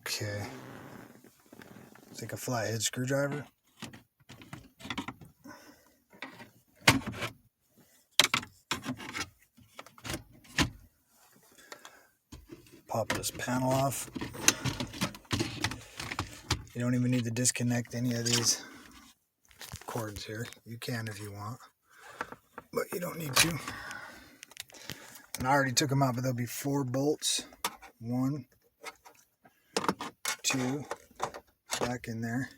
Okay. Take a flathead screwdriver. Pop this panel off. You don't even need to disconnect any of these cords here. You can if you want, but you don't need to. And I already took them out, but there'll be 4 bolts. 1, 2, back in there.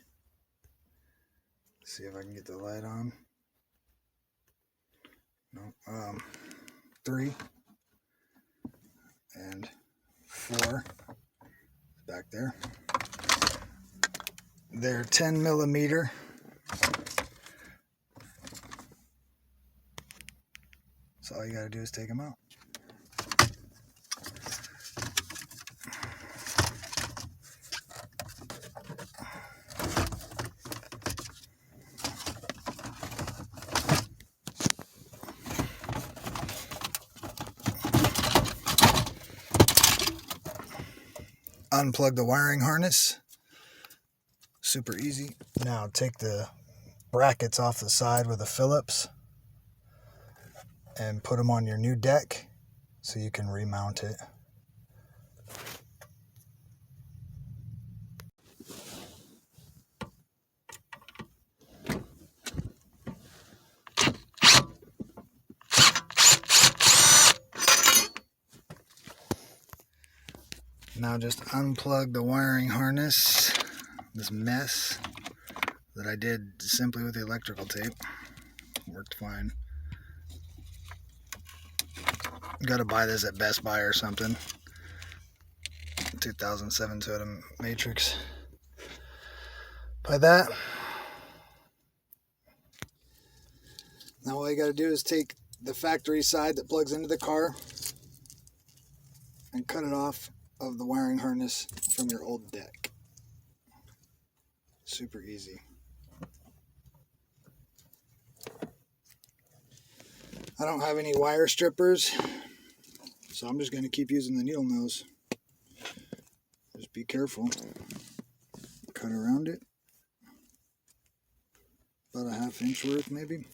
Let's see if I can get the light on. No, 3 and 4 back there. They're 10 millimeter. So all you gotta do is take them out. Unplug the wiring harness. Super easy. Now take the brackets off the side with a Phillips and put them on your new deck so you can remount it. Now just unplug the wiring harness, this mess that I did simply with the electrical tape. Worked fine. Got to buy this at Best Buy or something. 2007 Toyota Matrix. Buy that. Now all you got to do is take the factory side that plugs into the car and cut it off of the wiring harness from your old deck. Super easy. I don't have any wire strippers, so I'm just going to keep using the needle nose. Just be careful. Cut around it. About a 1/2 inch worth maybe.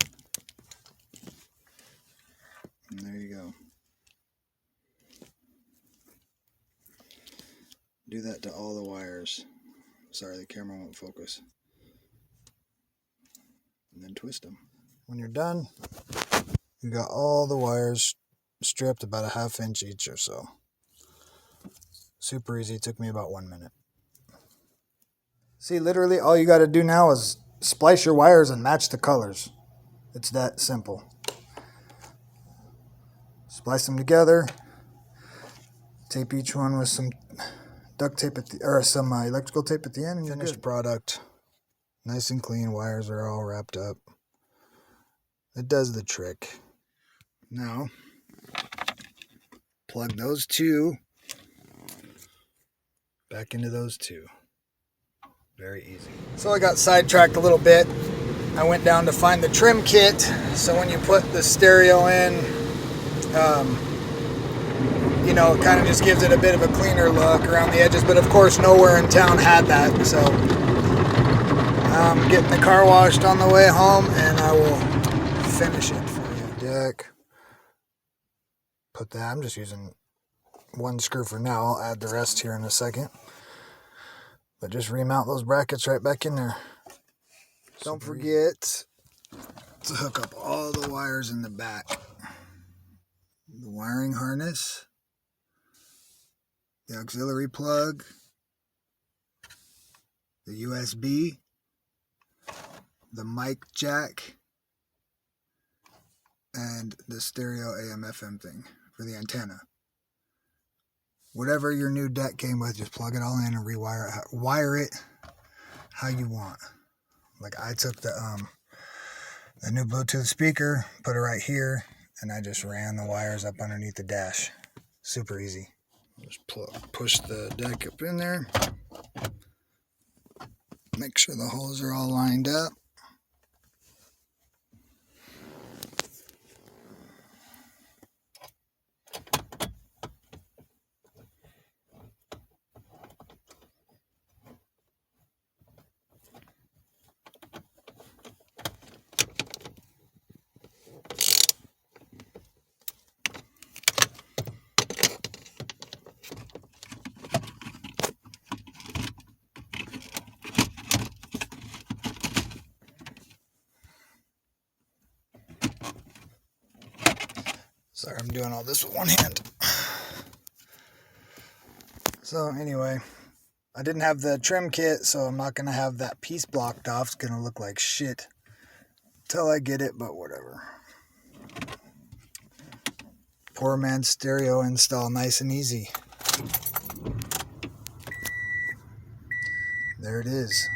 And there you go. Do that to all the wires. Sorry, the camera won't focus. And then twist them. When you're done, you got all the wires stripped about a 1/2 inch each or so. Super easy. It took me about 1 minute. See, literally all you got to do now is splice your wires and match the colors. It's that simple. Splice them together. Tape each one with some duct tape at the, or some electrical tape at the end, and you're finished product. Nice and clean. Wires are all wrapped up. It does the trick. Now, plug those 2 back into those 2. Very easy. So I got sidetracked a little bit. I went down to find the trim kit. So when you put the stereo in, you know, it kind of just gives it a bit of a cleaner look around the edges. But of course, nowhere in town had that. So I'm getting the car washed on the way home, and I will finish it for you. Deck. Put that. I'm just using 1 screw for now. I'll add the rest here in a second. But just remount those brackets right back in there. Don't forget to hook up all the wires in the back. The wiring harness, the auxiliary plug, the USB, the mic jack, and the stereo AM/FM thing for the antenna. Whatever your new deck came with, just plug it all in and wire it how you want. Like I took the new Bluetooth speaker, put it right here, and I just ran the wires up underneath the dash. Super easy. Just push the deck up in there. Make sure the holes are all lined up. I'm doing all this with one hand. So anyway, I didn't have the trim kit, so I'm not going to have that piece blocked off. It's going to look like shit till I get it, but whatever. Poor man's stereo install, nice and easy. There it is.